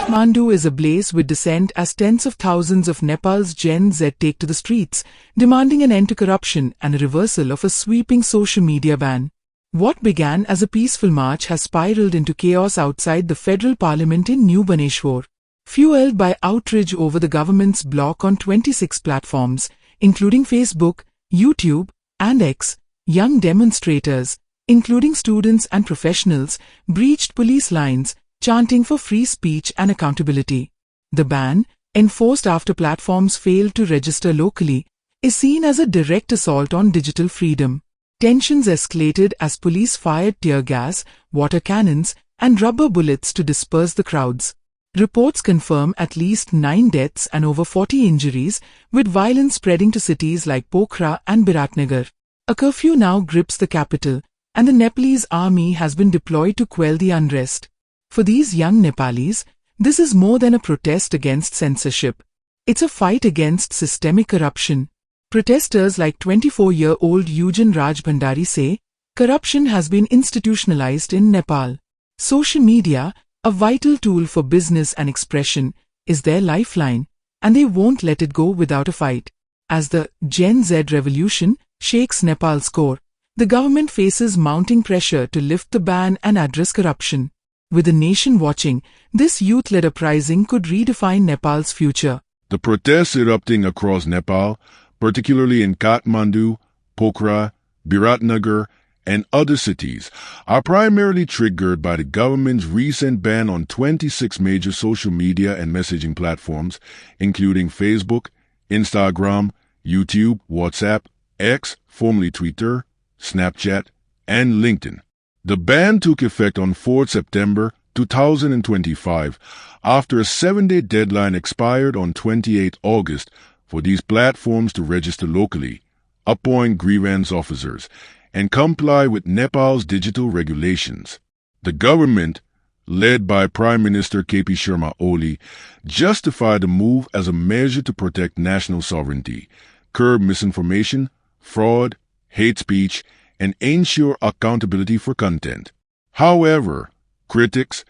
Kathmandu is ablaze with dissent as tens of thousands of Nepal's Gen Z take to the streets, demanding an end to corruption and a reversal of a sweeping social media ban. What began as a peaceful march has spiraled into chaos outside the federal parliament in New Baneswar. Fueled by outrage over the government's block on 26 platforms, including Facebook, YouTube, and X, young demonstrators, including students and professionals, breached police lines, chanting for free speech and accountability. The ban, enforced after platforms failed to register locally, is seen as a direct assault on digital freedom. Tensions escalated as police fired tear gas, water cannons, and rubber bullets to disperse the crowds. Reports confirm at least 9 deaths and over 40 injuries, with violence spreading to cities like Pokhara and Biratnagar. A curfew now grips the capital, and the Nepalese army has been deployed to quell the unrest. For these young Nepalis, this is more than a protest against censorship. It's a fight against systemic corruption. Protesters like 24-year-old Eugen Rajbhandari say, corruption has been institutionalized in Nepal. Social media, a vital tool for business and expression, is their lifeline, and they won't let it go without a fight. As the Gen Z revolution shakes Nepal's core, the government faces mounting pressure to lift the ban and address corruption. With the nation watching, this youth-led uprising could redefine Nepal's future. The protests erupting across Nepal, particularly in Kathmandu, Pokhara, Biratnagar, and other cities, are primarily triggered by the government's recent ban on 26 major social media and messaging platforms, including Facebook, Instagram, YouTube, WhatsApp, X, formerly Twitter, Snapchat, and LinkedIn. The ban took effect on 4 September 2025 after a 7-day deadline expired on 28 August for these platforms to register locally, appoint grievance officers, and comply with Nepal's digital regulations. The government, led by Prime Minister KP Sharma Oli, justified the move as a measure to protect national sovereignty, curb misinformation, fraud, hate speech, and ensure accountability for content. However, critics,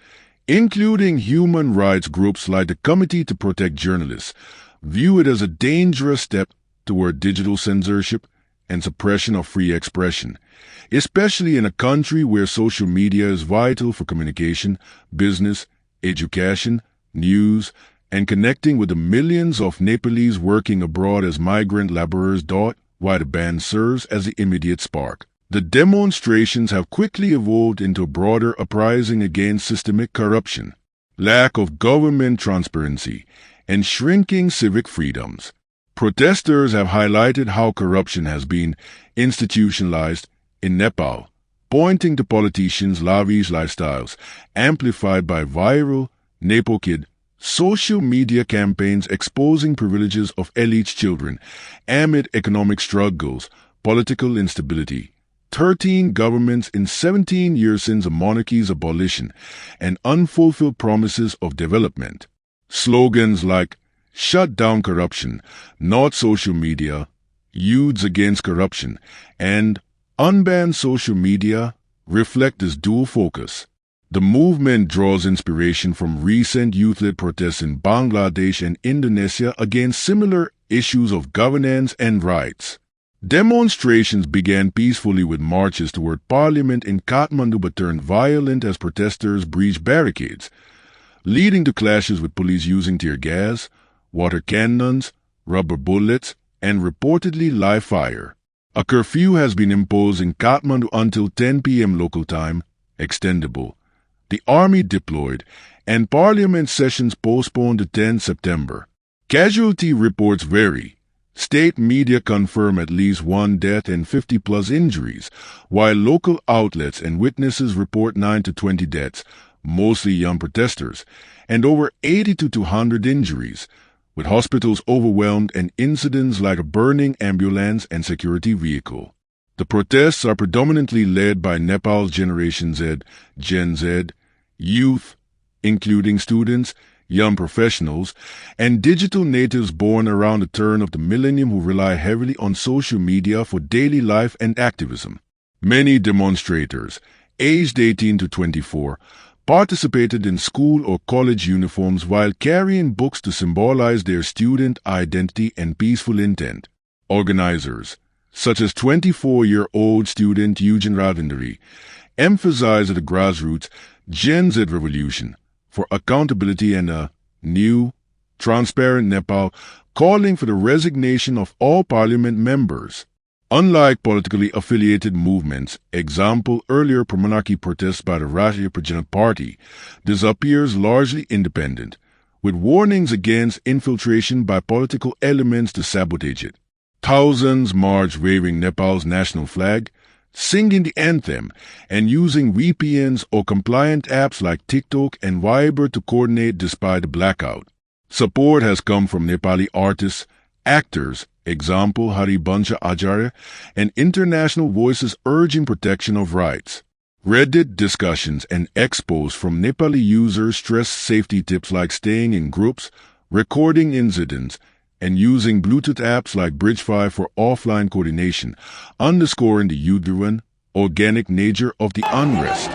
including human rights groups like the Committee to Protect Journalists, view it as a dangerous step toward digital censorship and suppression of free expression, especially in a country where social media is vital for communication, business, education, news, and connecting with the millions of Nepalese working abroad as migrant laborers. While the ban serves as the immediate spark, the demonstrations have quickly evolved into a broader uprising against systemic corruption, lack of government transparency, and shrinking civic freedoms. Protesters have highlighted how corruption has been institutionalized in Nepal, pointing to politicians' lavish lifestyles, amplified by viral Nepokid social media campaigns exposing privileges of elite children amid economic struggles, political instability, 13 governments in 17 years since a monarchy's abolition, and unfulfilled promises of development. Slogans like "Shut down corruption," "Not social media," "Youths against corruption," and "Unban social media" reflect this dual focus. The movement draws inspiration from recent youth-led protests in Bangladesh and Indonesia against similar issues of governance and rights. Demonstrations began peacefully with marches toward parliament in Kathmandu but turned violent as protesters breached barricades, leading to clashes with police using tear gas, water cannons, rubber bullets, and reportedly live fire. A curfew has been imposed in Kathmandu until 10 p.m. local time, extendable. The army deployed, and parliament sessions postponed to 10 September. Casualty reports vary. State media confirm at least 1 death and 50+ injuries, while local outlets and witnesses report 9 to 20 deaths, mostly young protesters, and over 80 to 200 injuries, with hospitals overwhelmed and incidents like a burning ambulance and security vehicle. The protests are predominantly led by Nepal's Generation Z, Gen Z, youth, including students, young professionals, and digital natives born around the turn of the millennium who rely heavily on social media for daily life and activism. Many demonstrators, aged 18 to 24, participated in school or college uniforms while carrying books to symbolize their student identity and peaceful intent. Organizers, such as 24-year-old student Eugene Ravindari, emphasized at the grassroots Gen Z revolution for accountability and a new, transparent Nepal, calling for the resignation of all parliament members. Unlike politically affiliated movements, example earlier pro-monarchy protests by the Rashtriya Prajanat Party, this appears largely independent, with warnings against infiltration by political elements to sabotage it. Thousands marched waving Nepal's national flag, singing the anthem, and using VPNs or compliant apps like TikTok and Viber to coordinate despite the blackout. Support has come from Nepali artists, actors, example Haribansha Acharya, and international voices urging protection of rights. Reddit discussions and expos from Nepali users stress safety tips like staying in groups, recording incidents, and using Bluetooth apps like Bridge5 for offline coordination, underscoring the genuine, organic nature of the unrest.